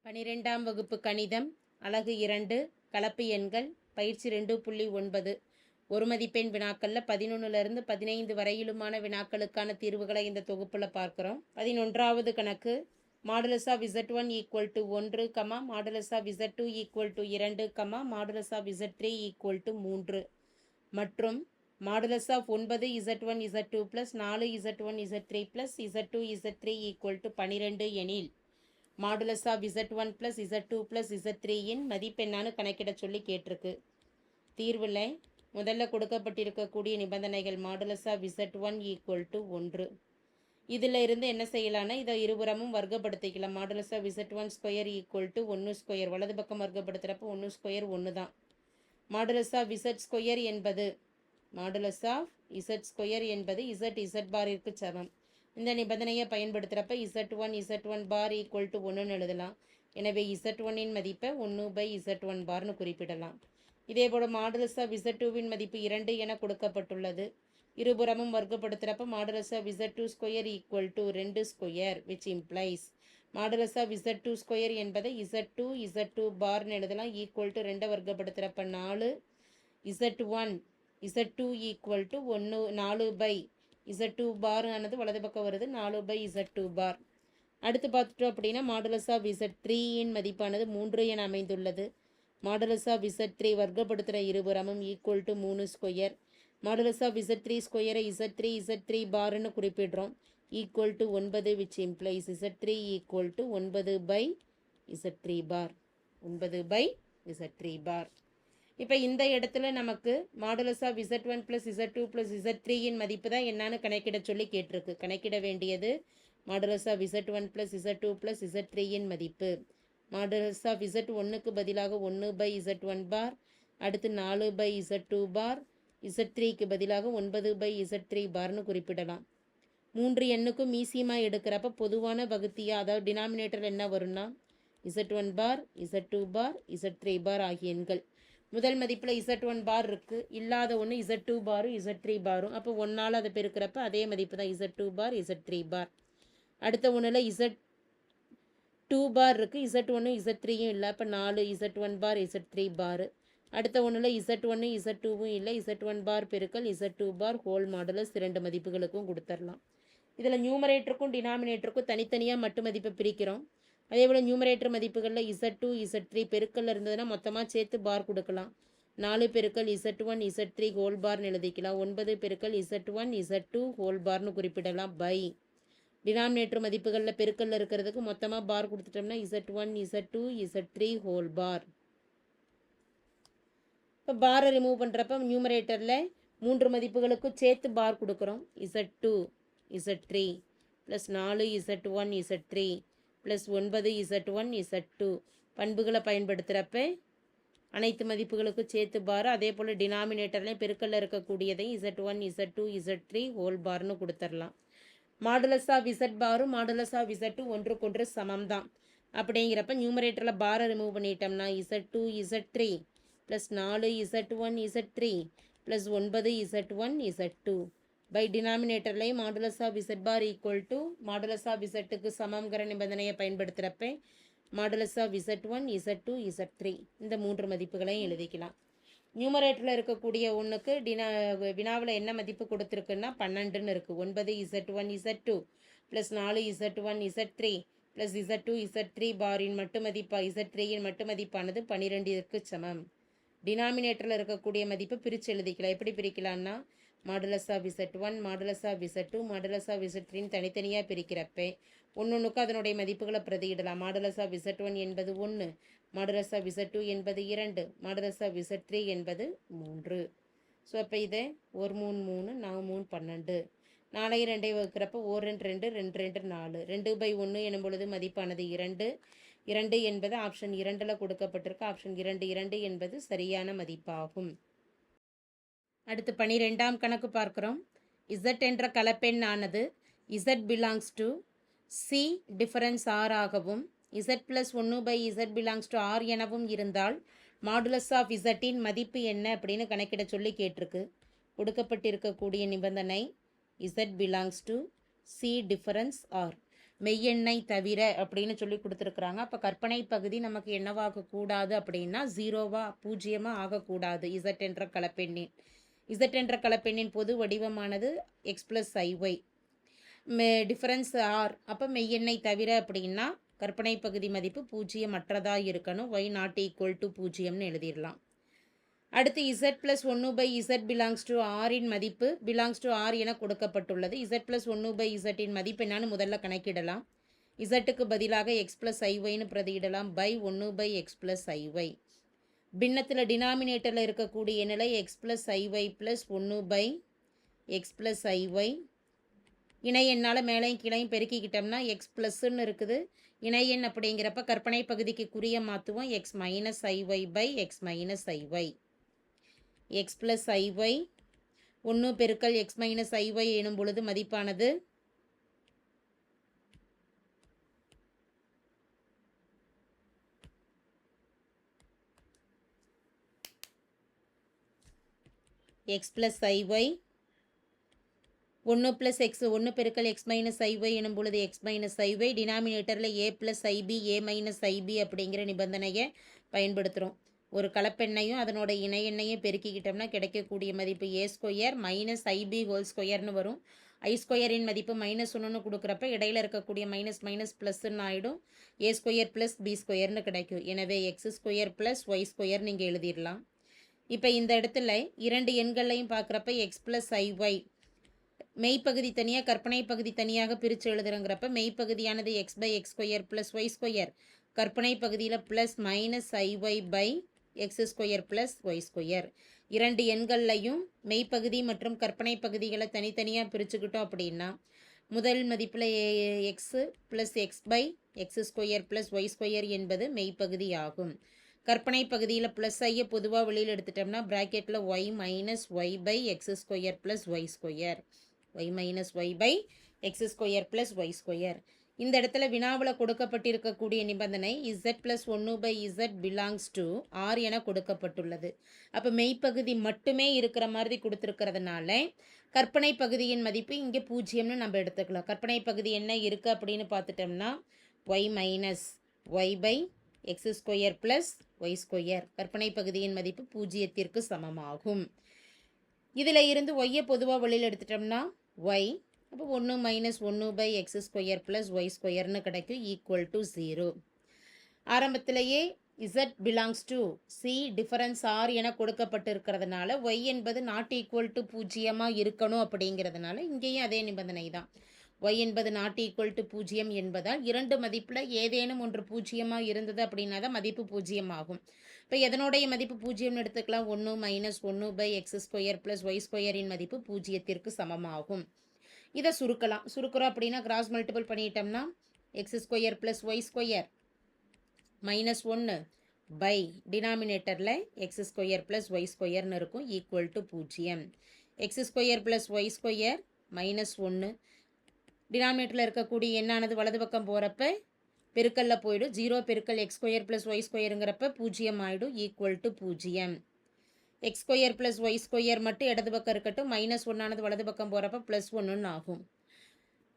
12ஆம் வகுப்பு கணிதம் அலகு 2 கலப்பு எண்கள் பயிற்சி 2.9 ஒரு மதிப்பெண் வினாக்களில் 11லிருந்து 15 வரையிலுமான வினாக்களுக்கான தீர்வுகளை இந்த தொகுப்பில் பார்க்குறோம். 11வது கணக்கு modulus of Z1 equal to 1, modulus of Z2 equal to 2, modulus of Z3 equal to 3 மற்றும் modulus of 9 Z1 Z2 plus 4 Z1 Z3 plus Z2 Z3 equal to 12 எனில் modulus of Z1 plus Z2 plus Z3யின் மதிப்பெண்ணானு கணக்கிட சொல்லி கேட்டிருக்கு. தீர்வில் முதல்ல கொடுக்கப்பட்டிருக்கக்கூடிய நிபந்தனைகள் modulus of Z1 equal to 1. இதில் இருந்து என்ன செய்யலான்னா இதை இருபுறமும் வர்க்கப்படுத்திக்கலாம். Modulus of Z1 square equal to 1 square, வலது பக்கம் வர்க்கப்படுத்துகிறப்ப 1 ஸ்கொயர் 1 தான். மாடுலஸ் ஆஃப் Z ஸ்கொயர் என்பது மாடுலஸ் ஆஃப் Z ஸ்கொயர் என்பது Z பாரிற்கு சமம். இந்த நிபந்தனையை பயன்படுத்துகிறப்ப Z1 பார் ஈக்குவல் டு 1ன்னு எழுதலாம். எனவே Z1இன் மதிப்பை 1/Z1 பார்னு குறிப்பிடலாம். இதே போல் மாடுலஸ் ஆஃப் Z2வின் மதிப்பு 2 என கொடுக்கப்பட்டுள்ளது. இருபுறமும் வர்க்கப்படுத்துகிறப்ப modulus of Z2 square equal to 2 square which implies modulus of Z2 square என்பதை Z2 பார்னு எழுதலாம். ஈக்குவல் டு 2 வர்க்கப்படுத்துகிறப்ப 4, Z2 equal to 4 Z2 bar ஆனது வலது பக்கம் வருது, 4/Z2 பார். அடுத்து பார்த்துட்டோம் அப்படின்னா மாடுலஸ் ஆஃப் Z3இன் மதிப்பானது 3 என அமைந்துள்ளது. மாடுலஸ் ஆஃப் Z3 வர்க்கப்படுத்துகிற இருபுறமும் equal to 3 square. Modulus of Z3 ஸ்கொயரை Z3 பார்னு குறிப்பிடுறோம். Equal to 9 which implies Z3 equal to 9/Z3 bar, 9/Z3 bar. இப்போ இந்த இடத்துல நமக்கு modulus of Z1 plus Z2 plus Z3யின் மதிப்பு தான் என்னன்னு கணக்கிட சொல்லி கேட்டிருக்கு. கணக்கிட வேண்டியது modulus of Z1 plus Z2 plus Z3யின் மதிப்பு. மாடுலஸ் ஆஃப் Z1க்கு பதிலாக 1/Z1 பார், அடுத்து 4/Z2 பார், Z3க்கு பதிலாக 9/Z3 பார்னு குறிப்பிடலாம். 3 எண்ணுக்கும் மீசியமாக எடுக்கிறப்ப பொதுவான வகுத்தியா, அதாவது டினாமினேட்டர் என்ன வரும்னா Z1 பார், Z2 பார், Z3 பார் ஆகிய எண்கள். முதல் மதிப்பில் Z1 பார் இருக்குது, இல்லாத ஒன்று Z2 பாரும் Z3 பாரும். அப்போ 1ஆல் அதை பெருக்கிறப்ப அதே மதிப்பு தான் Z2 பார் Z3 பார். அடுத்த ஒன்றில் Z2 பார் இருக்குது, Z1 Z3யும் இல்லை, அப்போ 4 Z1 பார் Z3 பார். அடுத்த ஒன்றில் Z1 Z2வும் இல்லை, Z1 பார் பெருக்கல் Z2 பார் ஹோல் மாடுலஸ் 2 மதிப்புகளுக்கும் கொடுத்துடலாம். இதில் நியூமரேட்டருக்கும் டினாமினேட்டருக்கும் தனித்தனியாக மட்டு மதிப்பை பிரிக்கிறோம். அதே போல் நியூமரேட்டர் மதிப்புகளில் Z2 Z3 பெருக்கல் இருந்ததுன்னா மொத்தமாக சேர்த்து பார் கொடுக்கலாம். 4 பெருக்கல் Z1 Z3 ஹோல் பார்னு எழுதிக்கலாம். 9 பெருக்கல் Z1 Z2 ஹோல் பார்னு குறிப்பிடலாம். பை டினாமினேட்டர் மதிப்புகளில் பெருக்கல்ல இருக்கிறதுக்கு மொத்தமாக பார் கொடுத்துட்டோம்னா Z1 Z2 Z3 ஹோல் பார். இப்போ பாரை ரிமூவ் பண்ணுறப்ப நியூமரேட்டரில் 3 மதிப்புகளுக்கும் சேர்த்து பார் கொடுக்குறோம். Z2 Z3 plus 4 Z1 Z3 plus 9 Z1 Z2 பண்புகளை பயன்படுத்துகிறப்ப அனைத்து மதிப்புகளுக்கும் சேர்த்து பார். அதே போல் டினாமினேட்டர்லையும் பெருக்கல்ல இருக்கக்கூடியதையும் Z1 Z2 Z3 ஹோல் பார்னு கொடுத்துடலாம். மாடுலஸ் ஆஃப் Z பாரும் மாடுலஸ் ஆஃப் Z2 ஒன்றுக்கொன்று சமம் தான். அப்படிங்கிறப்ப நியூமரேட்டரில் பாரை ரிமூவ் பண்ணிட்டோம்னா Z2 Z3 plus 4 Z1 Z3 plus 9 Z1 Z2 by டினாமினேட்டர்லையும் modulus of Z bar equal to modulus of Zக்கு சமங்கிற நிபந்தனையை பயன்படுத்துகிறப்ப modulus of Z1 Z2 Z3 இந்த 3 மதிப்புகளையும் எழுதிக்கலாம். நியூமரேட்டரில் இருக்கக்கூடிய ஒன்றுக்கு வினாவில் என்ன மதிப்பு கொடுத்துருக்குன்னா 12ன்னு இருக்குது. 9 Z1 Z2 plus 4 Z1 Z3 plus Z2 Z3 பாரின் மட்டு மதிப்பாக Z3யின் மட்டு மதிப்பானது 12ற்கு சமம். டினாமினேட்டரில் இருக்கக்கூடிய மதிப்பை பிரித்து எழுதிக்கலாம். எப்படி பிரிக்கலான்னா modulus of Z1 modulus of Z2 modulus of Z3 தனித்தனியாக பிரிக்கிறப்ப ஒன்றுக்கு அதனுடைய மதிப்புகளை பிரதியிடலாம். மாடுலஸ் ஆஃப் Z1 என்பது 1, மாடுலஸ் ஆஃப் Z2 என்பது 2, மாடுலஸ் ஆஃப் Z3 என்பது 3. ஸோ அப்போ இதை 1 3 3 4 3 12 4 2 வகுக்கிறப்ப 1 2 2 2 4 2/1 எனும் பொழுது மதிப்பானது 2 என்பது ஆப்ஷன் 2ல் கொடுக்கப்பட்டிருக்கு. ஆப்ஷன் 2 என்பது சரியான மதிப்பாகும். அடுத்து 12ஆம் கணக்கு பார்க்குறோம். Z என்ற கலப்பெண் ஆனது Z belongs to C difference R ஆகவும் Z plus 1/Z belongs to R எனவும் இருந்தால் மாடுலஸ் ஆஃப் Zஇன் மதிப்பு என்ன அப்படின்னு கணக்கிட சொல்லி கேட்டிருக்கு. கொடுக்கப்பட்டிருக்கக்கூடிய நிபந்தனை Z belongs to C difference R. மெய்யெண்ணை தவிர அப்படின்னு சொல்லி கொடுத்துருக்குறாங்க. அப்போ கற்பனை பகுதி நமக்கு என்னவாகக்கூடாது அப்படின்னா 0வா 0மா ஆகக்கூடாது. இசட் என்ற கலப்பெண்ணின் என்ற கலப்பெண்ணின் பொது வடிவமானது x plus i y. Difference R. அப்போ மெய்யெண்ணை தவிர அப்படின்னா கற்பனை பகுதி மதிப்பு 0 மற்றதாக இருக்கணும். ஒய் நாட் ஈக்குவல் டு 0ன்னு எழுதிடலாம். அடுத்து z plus 1/z belongs to ஆரின் மதிப்பு பிலாங்ஸ் டு ஆர் என கொடுக்கப்பட்டுள்ளது. z ப்ளஸ் 1/z இன் மதிப்பு என்னன்னு முதல்ல கணக்கிடலாம். இசட்டுக்கு பதிலாக எக்ஸ் ப்ளஸ் ஐஒய்னு பிரதியிடலாம். By 1/x plus i y. பின்னத்தில் டினாமினேட்டரில் இருக்கக்கூடிய நிலை x plus i y plus 1/x plus i y. இணை எண்ணால் மேலையும் கீழையும் பெருக்கிக்கிட்டோம்னா எக்ஸ் ப்ளஸ்ன்னு இருக்குது. இணை எண் அப்படிங்கிறப்ப கற்பனை பகுதிக்கு குறிய மாற்றுவோம். X minus i y by x minus i y. X plus i y 1 பெருக்கல் எக்ஸ் மைனஸ் ஐஒய் எனும் பொழுது மதிப்பானது x plus i y 1 plus x 1 பெருக்கல் எக்ஸ் மைனஸ் ஐஒய் எனும் பொழுது எக்ஸ் மைனஸ் ஐஒய். டினாமினேட்டரில் a plus i b a minus IP அப்படிங்கிற நிபந்தனையை பயன்படுத்துகிறோம். ஒரு கலப்பெண்ணையும் அதனோட இணையெண்ணையும் பெருக்கிக்கிட்டோம்னா கிடைக்கக்கூடிய மதிப்பு a square minus IP whole ஸ்கொயர்னு வரும். ஐ ஸ்கொயரின் மதிப்பு -1ன்னு கொடுக்குறப்ப இடையில இருக்கக்கூடிய மைனஸ் மைனஸ் ப்ளஸ்ன்னு ஆகிடும். ஏ ஸ்கொயர் ப்ளஸ் பி ஸ்கொயர்னு கிடைக்கும். எனவே x square plus y square நீங்கள் எழுதிடலாம். இப்போ இந்த இடத்துல இரண்டு எண்களையும் பார்க்குறப்ப எக்ஸ் ப்ளஸ் ஐஒய் மெய்ப்பகுதி தனியாக கற்பனை பகுதி தனியாக பிரித்து எழுதுறங்கிறப்ப மெய்ப்பகுதியானது x by x square plus y square. கற்பனை பகுதியில் plus minus i y by x square plus y square. இரண்டு எண்கள்லையும் மெய்ப்பகுதி மற்றும் கற்பனை பகுதிகளை தனித்தனியாக பிரிச்சுக்கிட்டோம் அப்படின்னா முதல் மதிப்பில் x plus x by x square plus y square என்பது மெய்ப்பகுதி ஆகும். கற்பனை பகுதியில் ப்ளஸ் ஐயை பொதுவாக வெளியில் எடுத்துட்டோம்னா ப்ராக்கெட்டில் y minus y by x square plus y square. Y minus y by x square plus y square. இந்த இடத்துல வினாவில் கொடுக்கப்பட்டிருக்கக்கூடிய நிபந்தனை z plus 1/z belongs to R என கொடுக்கப்பட்டுள்ளது. அப்போ மெய்ப்பகுதி மட்டுமே இருக்கிற மாதிரி கொடுத்துருக்கிறதுனால கற்பனை பகுதியின் மதிப்பு இங்கே 0ன்னு நம்ம எடுத்துக்கலாம். கற்பனை பகுதி என்ன இருக்குது அப்படின்னு பார்த்துட்டோம்னா y minus y by x square plus y square. கற்பனை பகுதியின் மதிப்பு 0த்திற்கு சமமாகும். இதில் இருந்து ஒய்யை பொதுவாக வெளியில் எடுத்துட்டோம்னா ஒய். அப்போ 1 minus 1/x square plus y ஸ்கொயர்னு கிடைக்கும் ஈக்குவல் டு 0. ஆரம்பத்திலேயே z belongs to C difference R என கொடுக்கப்பட்டிருக்கிறதுனால ஒய் என்பது நாட் ஈக்குவல் டு 0மாக இருக்கணும் அப்படிங்கிறதுனால இங்கேயும் அதே நிபந்தனை தான். ஒய் என்பது நாட் ஈக்குவல் டு 0 என்பதால் இரண்டு மதிப்பில் ஏதேனும் ஒன்று 0மாக இருந்தது அப்படின்னா தான் மதிப்பு 0 ஆகும். இப்போ எதனுடைய மதிப்பு 0ன்னு எடுத்துக்கலாம். 1 minus 1/x square plus Y ஸ்கொயரின் மதிப்பு 0த்திற்கு சமமாகும். இதை சுருக்கிறோம் அப்படின்னா கிராஸ் மல்டிபிள் பண்ணிட்டோம்னா x square plus y square minus 1 by டினாமினேட்டரில் எக்ஸ் ஸ்கொயர் ப்ளஸ் ஒய் ஸ்கொயர்னு இருக்கும் equal to 0. X square plus y square minus 1 டினாமினேட்டரில் இருக்கக்கூடிய எண்ணானது வலது பக்கம் போகிறப்ப பெருக்கல்ல போயிடும். 0 பெருக்கல் எக்ஸ் ஸ்கொயர் ப்ளஸ் ஒய் ஸ்கொயருங்கிறப்ப 0 ஆகிடும் equal to 0. X square plus y square மட்டும் இடது பக்கம் இருக்கட்டும். -1ஆனது வலது பக்கம் போகிறப்ப +1ன்னு ஆகும்.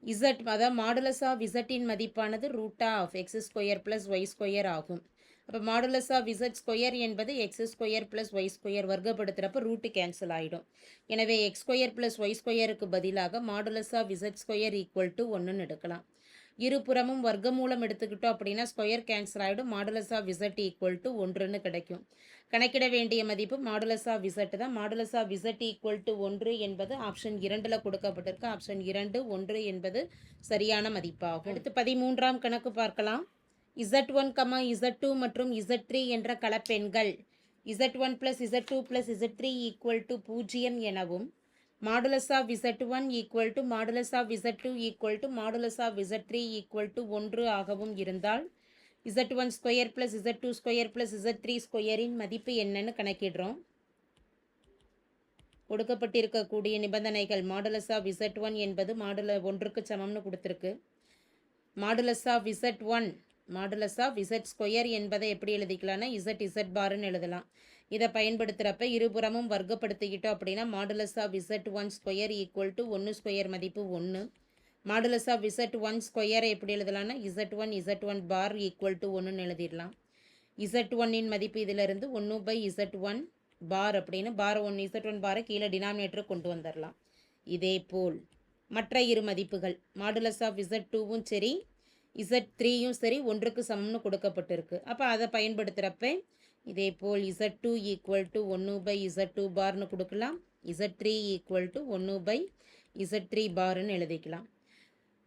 இசட் அதாவது மாடுலஸ் ஆஃப் இசட்டின் மதிப்பானது root of x square plus y square ஆகும். அப்போ மாடுலஸ் ஆஃப் இசட் ஸ்கொயர் என்பது x square plus y square வர்க்கப்படுத்துகிறப்ப ரூட்டு கேன்சல் ஆகிடும். எனவே எக்ஸ் ஸ்கொயர் ப்ளஸ் ஒய் ஸ்கொயருக்கு பதிலாக modulus of z square equal to 1ன்னு எடுக்கலாம். இருபுறமும் வர்க்கமூலம் எடுத்துக்கிட்டோம் அப்படின்னா ஸ்கொயர் கேன்சல் ஆகிடும். Modulus of z equal to 1ன்னு கிடைக்கும். கணக்கிட வேண்டிய மதிப்பு மாடுலஸ் ஆஃப் இசட் தான். Modulus of z equal to 1 என்பது ஆப்ஷன் 2ல் கொடுக்கப்பட்டிருக்கு. ஆப்ஷன் 2 1 என்பது சரியான மதிப்பாகும். அடுத்து 13ஆம் கணக்கு பார்க்கலாம். Z1, Z2 மற்றும் Z3 என்ற கலப்பெண்கள் Z1 + Z2 + Z3 equal to 0 எனவும் modulus of Z1 equal to modulus of Z2 equal to modulus of Z3 equal to 1 ஆகவும் இருந்தால் Z1 square plus Z2 square plus Z3 ஸ்கொயரின் மதிப்பு என்னன்னு கணக்கிடுறோம். கொடுக்கப்பட்டிருக்கக்கூடிய நிபந்தனைகள் மாடுலஸ் ஆஃப் Z1 என்பது 1க்கு சமம்னு கொடுத்துருக்கு. Modulus of Z1 modulus of Z square என்பதை எப்படி எழுதிக்கலாம்னா Z பார்னு எழுதலாம். இதை பயன்படுத்துகிறப்ப இருபுறமும் வர்க்கப்படுத்திக்கிட்டோம் அப்படின்னா modulus of Z1 square equal to 1 square மதிப்பு 1 மாடுலஸ் ஆஃப் Z1 ஸ்கொயரை எப்படி எழுதலாம்னா Z1 பார் ஈக்குவல் டு 1ன்னு எழுதிடலாம். Z1 மதிப்பு இதிலிருந்து 1/Z1 பார் அப்படின்னு பார் 1 Z1 பாரை கீழே டினாமினேட்டர் கொண்டு வந்துடலாம். இதே போல் மற்ற இரு மதிப்புகள் மாடுலஸ் ஆஃப் Z2வும் சரி Z3யும் சரி 1க்கு சமம்னு கொடுக்கப்பட்டிருக்கு. அப்போ அதை பயன்படுத்துகிறப்ப இதே போல் Z2 ஈக்குவல் டு 1/Z2 பார்னு கொடுக்கலாம். Z3 ஈக்குவல் டு 1/Z3 பார்னு எழுதிக்கலாம்.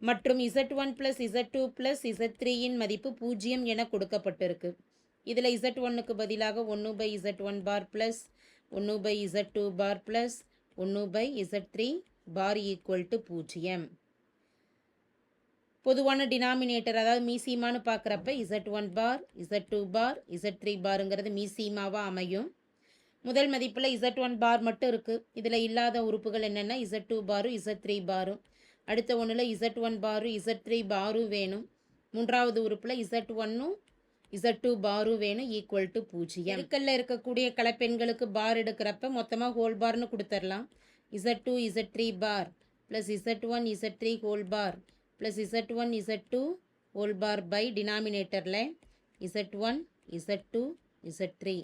மற்றும் Z1 + Z2 + Z3யின் மதிப்பு 0 என கொடுக்கப்பட்டிருக்கு. இதில் Z1க்கு பதிலாக 1/Z1 bar plus 1/Z2 bar plus 1/Z3 bar equal to 0. பொதுவான டினாமினேட்டர் அதாவது மீசிமான்னு பார்க்குறப்ப Z1 பார் Z2 பார் Z3 பாருங்கிறது மீசிமாவாக அமையும். முதல் மதிப்பில் Z1 பார் மட்டும் இருக்குது. இதில் இல்லாத உறுப்புகள் என்னென்னா Z2 பாரும் Z3 பாரும். அடுத்த ஒன்றில் Z1 பாரும் Z3 பாரும் வேணும். மூன்றாவது உறுப்பில் Z1ம் Z2 பாரும் வேணும் ஈக்குவல் டு 0. பெருக்கல்ல இருக்கக்கூடிய கலப்பெண்களுக்கு பார் எடுக்கிறப்ப மொத்தமாக ஹோல் பார்னு கொடுத்துடலாம். Z2 Z3 bar plus Z1 Z3 whole bar plus Z1 Z2 whole bar by டினாமினேட்டரில் Z1 Z2 Z3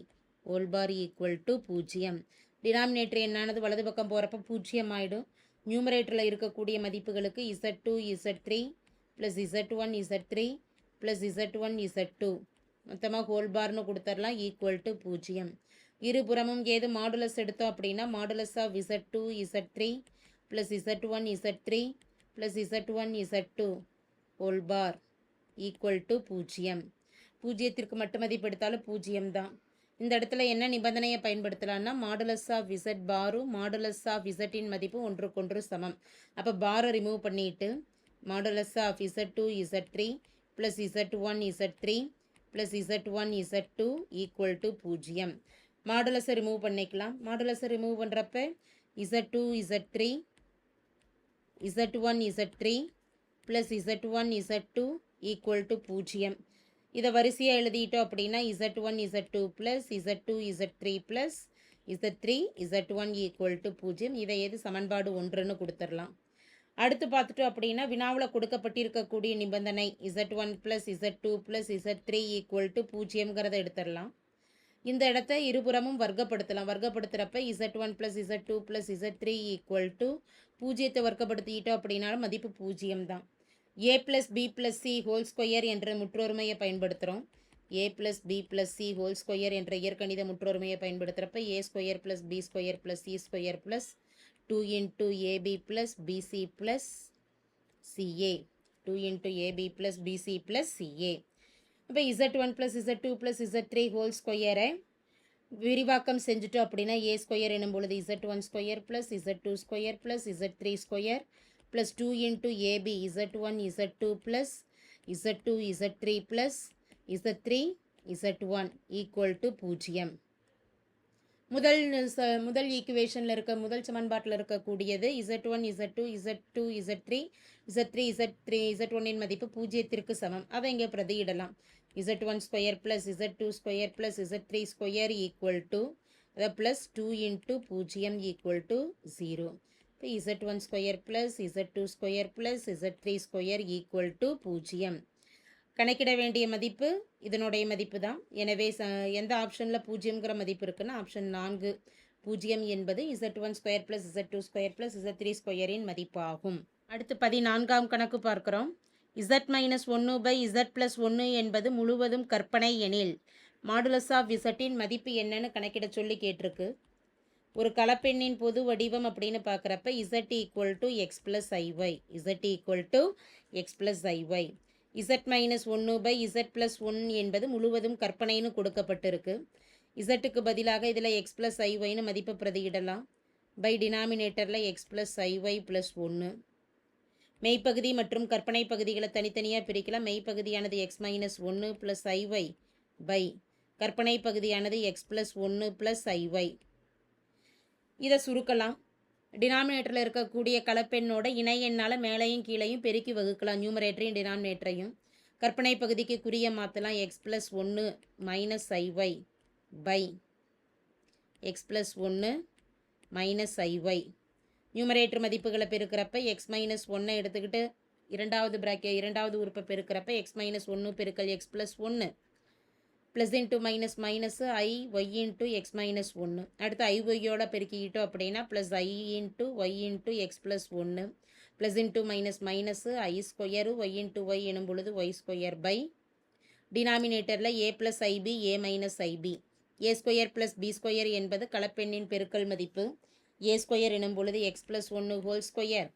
whole bar equal to 0. Denominator என்னானது வலது பக்கம் போகிறப்ப 0 ஆகிடும். நியூமரேட்டரில் இருக்கக்கூடிய மதிப்புகளுக்கு Z2 Z3 plus Z1 Z3 plus Z1 Z2 மொத்தமாக ஹோல் பார்னு கொடுத்துடலாம் ஈக்குவல் டு 0. இருபுறமும் ஏது மாடுலஸ் எடுத்தோம் அப்படின்னா modulus of Z2 Z3 plus Z1 Z3 plus Z1 Z2 whole bar equal to 0. 0க்கு மட்டும் மதிப்பு எடுத்தாலும் 0 தான். இந்த இடத்துல என்ன நிபந்தனையை பயன்படுத்தலாம்னா மாடுலஸ் ஆஃப் Z பாரும் மாடுலஸ் ஆஃப் Zன் மதிப்பு ஒன்றுக்கொன்று சமம். அப்போ பாரை ரிமூவ் பண்ணிட்டு modulus of Z2 Z3 plus Z1 Z3 plus Z1 Z2 equal to 0. மாடுலஸை ரிமூவ் பண்ணிக்கலாம். மாடுலஸை ரிமூவ் பண்ணுறப்ப Z2 Z3 Z1 Z3 plus Z1 Z2 equal to 0. இதை வரிசையாக எழுதிட்டோம் அப்படின்னா Z1 Z2 plus Z2 Z3 plus Z3 Z1 equal to 0. இதை எது சமன்பாடு 1ன்னு கொடுத்துடலாம். அடுத்து பார்த்துட்டோம் அப்படின்னா வினாவில் கொடுக்கப்பட்டிருக்கக்கூடிய நிபந்தனை Z1 plus Z2 plus Z3 equal to 0ங்கிறத எடுத்துடலாம். இந்த இடத்த இருபுறமும் வர்க்கப்படுத்தலாம். வர்க்கப்படுத்துகிறப்ப Z1 plus Z2 plus Z3 equal to 0த்தை வர்க்கப்படுத்திட்டோம் அப்படின்னாலும் மதிப்பு 0 தான். A plus B plus C whole square என்ற முற்றொருமையை பயன்படுத்துகிறோம். A plus B plus C whole square என்ற இயற்கணித முற்றொருமையை பயன்படுத்துகிறப்ப A square plus B square plus C square plus 2 into AB plus BC plus CA 2 into AB plus BC plus CA. இப்போ Z1 plus Z2 plus Z3 whole ஸ்கொயரை விரிவாக்கம் செஞ்சுட்டோம் அப்படின்னா A square எனும் பொழுது Z1 square plus Z2 square plus Z3 square plus 2 into AB Z1 Z2 plus Z2 Z3 plus Z3 Z1 equal to 0. முதல் ஈக்குவேஷனில் இருக்க முதல் சமன்பாட்டில் இருக்கக்கூடியது Z1 Z2 Z2 Z3 Z3 Z1 மதிப்பு 0க்கு சமம். அதை இங்கே பிரதியிடலாம். Z1 square plus Z2 square plus Z3 square equal to அதை ப்ளஸ் 2 இன்ட்டு 0 ஈக்குவல் டு 0. இப்போ Z1 square plus Z2 square plus Z3 square equal to 0. கணக்கிட வேண்டிய மதிப்பு இதனுடைய மதிப்பு தான். எனவே எந்த ஆப்ஷனில் 0ங்கிற மதிப்பு இருக்குன்னா ஆப்ஷன் 4 0 என்பது Z1 square plus Z2 square plus Z3 ஸ்கொயரின் மதிப்பு ஆகும். அடுத்து 14ஆம் கணக்கு பார்க்குறோம். Z மைனஸ் 1/Z ப்ளஸ் 1 என்பது முழுவதும் கற்பனை எனில் மாடுலஸ் ஆஃப் Zன் மதிப்பு என்னன்னு கணக்கிட சொல்லி கேட்டிருக்கு. ஒரு கலப்பெண்ணின் பொது வடிவம் அப்படின்னு பார்க்குறப்ப Z equal to X plus IY Z equal to X plus IY. Z minus 1/Z plus 1 என்பது முழுவதும் கற்பனைன்னு கொடுக்கப்பட்டிருக்கு. Zக்கு பதிலாக இதில் X ப்ளஸ் IYன்னு மதிப்பை பிரதியிடலாம். பை டினாமினேட்டரில் X ப்ளஸ் IY ப்ளஸ் 1. மெய்ப்பகுதி மற்றும் கற்பனை பகுதிகளை தனித்தனியாக பிரிக்கலாம். மெய்ப்பகுதியானது X minus 1 plus IY by கற்பனை பகுதியானது X ப்ளஸ் 1 ப்ளஸ் IY. இதை சுருக்கலாம். டினாமினேட்டரில் இருக்கக்கூடிய கலப்பெண்ணோட இணை எண்ணால் மேலையும் கீழையும் பெருக்கி வகுக்கலாம். நியூமரேட்டரையும் டினாமினேட்டரையும். கற்பனை பகுதிக்கு குறிய மாற்றலாம். X plus 1 minus IY by X plus 1 minus IY. Numerator மதிப்புகளை பெருக்கிறப்ப X மைனஸ் 1 எடுத்துக்கிட்டு இரண்டாவது உறுப்பை பெருக்கிறப்ப எக்ஸ் மைனஸ் 1 பெருக்கல் x plus 1 plus into minus minus i y into x minus 1. அடுத்து ஐ ஒய்யோட பெருக்கிக்கிட்டோம் அப்படின்னா plus i into y into x plus 1 plus into minus minus i square y into y எனும் பொழுது ஒய் ஸ்கொயர் பை டினாமினேட்டரில் a plus i b a minus i b. A square plus b square என்பது கலப்பெண்ணின் பெருக்கல் மதிப்பு. ஏ ஸ்கொயர் எனும் பொழுது x plus 1 whole square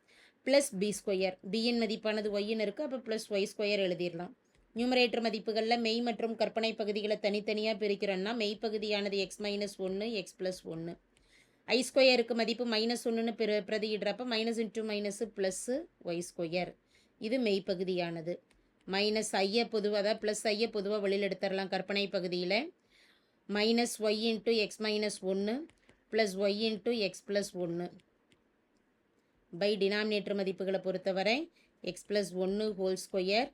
plus b square. பியின் மதிப்பானது ஒய்ன்னு இருக்குது, அப்போ ப்ளஸ் ஒய் ஸ்கொயர் எழுதிடலாம். நியூமரேட்டர் மதிப்புகளில் மெய் மற்றும் கற்பனை பகுதிகளை தனித்தனியாக பிரிக்கிறோன்னா மெய்ப்பகுதியானது x minus 1 x plus 1. I ஸ்கொயருக்கு மதிப்பு மைனஸ் 1ன்னு பிரதியிடுறப்ப minus into minus plus y square. இது மெய்ப்பகுதியானது. மைனஸ் ஐயை பொதுவாக, அதாவது ப்ளஸ் ஐயை பொதுவாக வெளியில் எடுத்துடலாம். கற்பனை பகுதியில் minus y into x minus 1 plus y into x plus 1 by denominator மதிப்புகளை பொறுத்தவரை x plus 1 whole square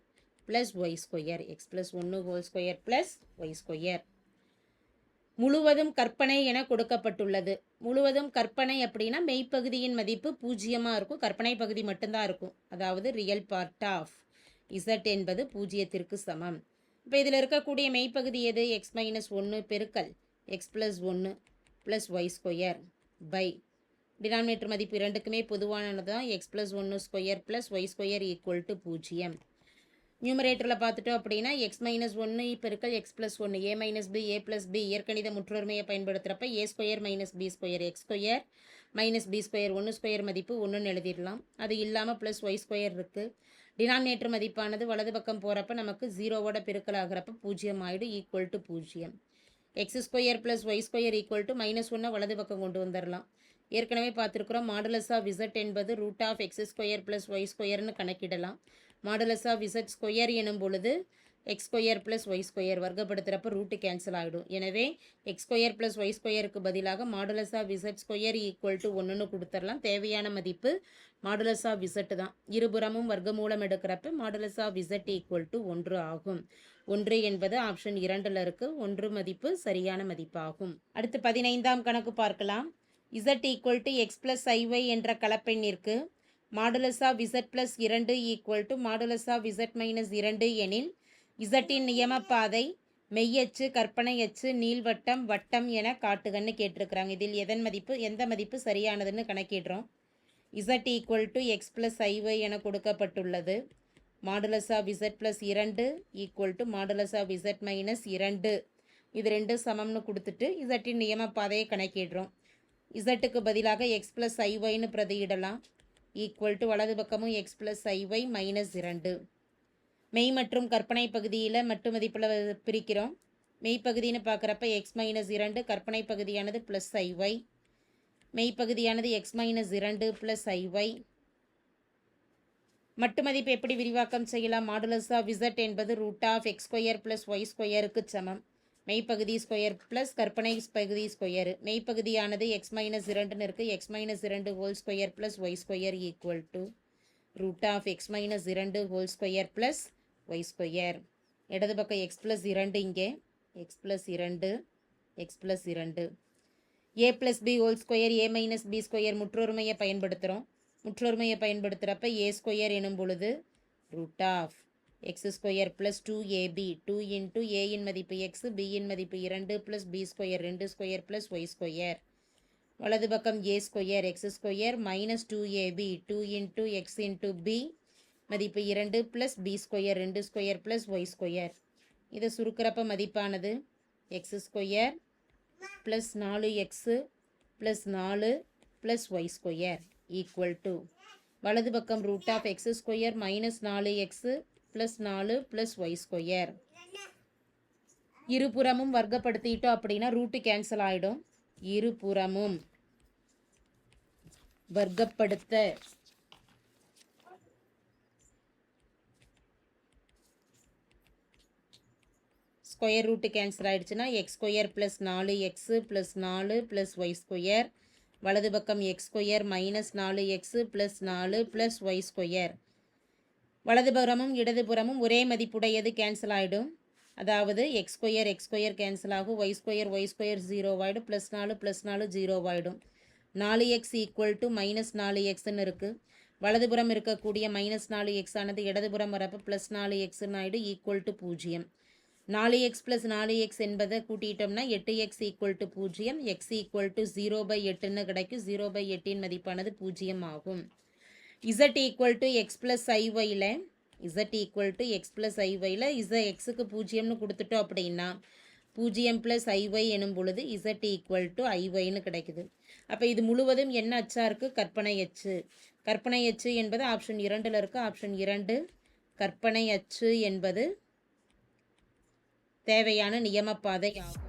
plus y square. X plus 1 whole square plus y square. முழுவதும் கற்பனை என கொடுக்கப்பட்டுள்ளது. முழுவதும் கற்பனை அப்படின்னா மெய்ப்பகுதியின் மதிப்பு 0 இருக்கும், கற்பனை பகுதி மட்டும்தான் இருக்கும். அதாவது ரியல் பார்ட் ஆஃப் இசட் என்பது 0க்கு சமம். இப்போ இதில் இருக்கக்கூடிய மெய்ப்பகுதி எது? எக்ஸ் மைனஸ் 1 பெருக்கல் x plus 1 plus y square by denominator மதிப்பு இரண்டுக்குமே பொதுவானது தான் x plus 1 square plus y square equal to 0. நியூமரேட்டரில் பார்த்துட்டோம் அப்படின்னா எக்ஸ் மைனஸ் 1 பெருக்கல் x plus 1 a minus b a plus b இயற்கணித முற்றொருமையை பயன்படுத்துகிறப்ப a square minus b square x square minus b square 1 square மதிப்பு 1ன்னு எழுதிடலாம். அது இல்லாமல் ப்ளஸ் ஒய் ஸ்கொயர் இருக்குது. டினாமினேட்டர் மதிப்பானது வலது பக்கம் போகிறப்ப நமக்கு 0வோட பெருக்கல் ஆகிறப்ப 0 ஆகிடும், equal to 0. X square plus y square equal to minus 1 வலது பக்கம் கொண்டு வந்துடலாம். ஏற்கனவே பார்த்துருக்குறோம் மாடுலஸ் ஆஃப் இசட் என்பது root of x square plus y ஸ்கொயர்னு கணக்கிடலாம். மாடுலஸ் ஆஃப் இசட் ஸ்கொயர் எனும் பொழுது x square plus y square வர்க்கப்படுத்துகிறப்ப ரூட்டு கேன்சல் ஆகிடும். எனவே எக்ஸ் ஸ்கொயர் ப்ளஸ் ஒய் ஸ்கொயருக்கு பதிலாக modulus of z square equal to 1ன்னு கொடுத்துடலாம். தேவையான மதிப்பு மாடுலஸ் ஆஃப் இசட் தான். இருபுறமும் வர்க்கமூலம் எடுக்கிறப்ப modulus of z equal to 1 ஆகும். 1 என்பது ஆப்ஷன் 2ல் இருக்குது. 1 மதிப்பு சரியான மதிப்பாகும். அடுத்து 15ஆம் கணக்கு பார்க்கலாம். Z equal to x plus i y என்ற கலப்பெண்ணிற்கு modulus of z plus 2 equal to modulus of z minus 2 எனில் இசட்டின் நியமப்பாதை மெய்யச்சு கற்பனை அச்சு நீள்வட்டம் வட்டம் என காட்டுகன்னு கேட்டிருக்கிறாங்க. இதில் எந்த மதிப்பு சரியானதுன்னு கணக்கிடுறோம். Z equal to x plus i y என கொடுக்கப்பட்டுள்ளது. Modulus of z plus 2 equal to modulus of z minus 2 இது 2 சமம்னு கொடுத்துட்டு இசட்டின் நியமப்பாதையை கணக்கிடுறோம். இசட்டுக்கு பதிலாக எக்ஸ் ப்ளஸ் ஐஒய்னு பிரதியிடலாம். ஈக்குவல் டு வலது பக்கமும் எக்ஸ் ப்ளஸ் ஐஒய் மைனஸ் 2. மெய் மற்றும் கற்பனை பகுதியில் மட்டு மதிப்பில் பிரிக்கிறோம். மெய்ப்பகுதின்னு பார்க்குறப்ப எக்ஸ் மைனஸ் 2, கற்பனை பகுதியானது ப்ளஸ் ஐஒய். மெய்ப்பகுதியானது எக்ஸ் மைனஸ் 2 ப்ளஸ் ஐஒய். மட்டு மதிப்பு எப்படி விரிவாக்கம் செய்யலாம்? மாடுலஸ் ஆஃப் இசட் என்பது root of x square plus y ஸ்கொயருக்கு சமம். மெய்ப்பகுதி ஸ்கொயர் ப்ளஸ் கற்பனை பகுதி ஸ்கொயர். மெய்ப்பகுதியானது எக்ஸ் மைனஸ் 2ன்னு இருக்குது. X minus 2 whole square plus y square equal to root of x minus 2 whole square plus y square. இடது பக்கம் எக்ஸ் ப்ளஸ் 2 இங்கே x plus 2 X plus 2 a plus b whole square a minus b square முற்றொருமையை பயன்படுத்துகிறோம். முற்றொருமையை பயன்படுத்துகிறப்ப a square எனும் பொழுது root of x square plus 2ab 2 into ஏயின் மதிப்பு எக்ஸ் பியின் மதிப்பு 2 plus b square 2 square plus y square. வலது பக்கம் a square x square minus 2ab 2 into x into b மதிப்பு 2 plus b square 2 square plus y square. இதை சுருக்கிறப்ப மதிப்பானது x square plus 4x plus 4 plus y square equal to வலது பக்கம் root of x square minus 4x plus 4 plus y square. இருபுறமும் வர்க்கப்படுத்திட்டோம் அப்படின்னா root cancel ஆகிடும். இருபுறமும் வர்க்கப்படுத்த ஸ்கொயர் ரூட்டு கேன்சல் ஆகிடுச்சுன்னா x square plus 4x plus 4 plus y square. வலது பக்கம் x square minus 4x plus 4 plus y square. வலதுபுறமும் இடதுபுறமும் ஒரே மதிப்புடையது கேன்சல் ஆகிடும். அதாவது எக்ஸ் ஸ்கொயர் கேன்சல் ஆகும். ஒய் ஸ்கொயர் 0 ஆகிடும். ப்ளஸ் 4 0 ஆகிடும். 4x ஈக்குவல் டு மைனஸ் 4xன்னு இருக்குது. வலதுபுறம் இருக்கக்கூடிய -4x ஆனது இடதுபுறம் வரப்போ +4xன்னு ஆகிடும் ஈக்குவல் டு 0. 4x + 4x என்பதை கூட்டிட்டோம்னா 8x equal to 0, x equal to 0/8ன்னு கிடைக்கும். 0/8 மதிப்பானது 0 ஆகும். z equal to x + iy z equal to x + iy xக்கு 0ன்னு கொடுத்துட்டோம் அப்படின்னா 0 + iy எனும் பொழுது z ஈக்குவல் டு iy கிடைக்குது. அப்போ இது முழுவதும் என்ன அச்சா இருக்குது? கற்பனை அச்சு. கற்பனை அச்சு என்பது ஆப்ஷன் 2ல் இருக்குது. ஆப்ஷன் 2 கற்பனை அச்சு என்பது தேவையான நியமப்பாதை ஆகும்.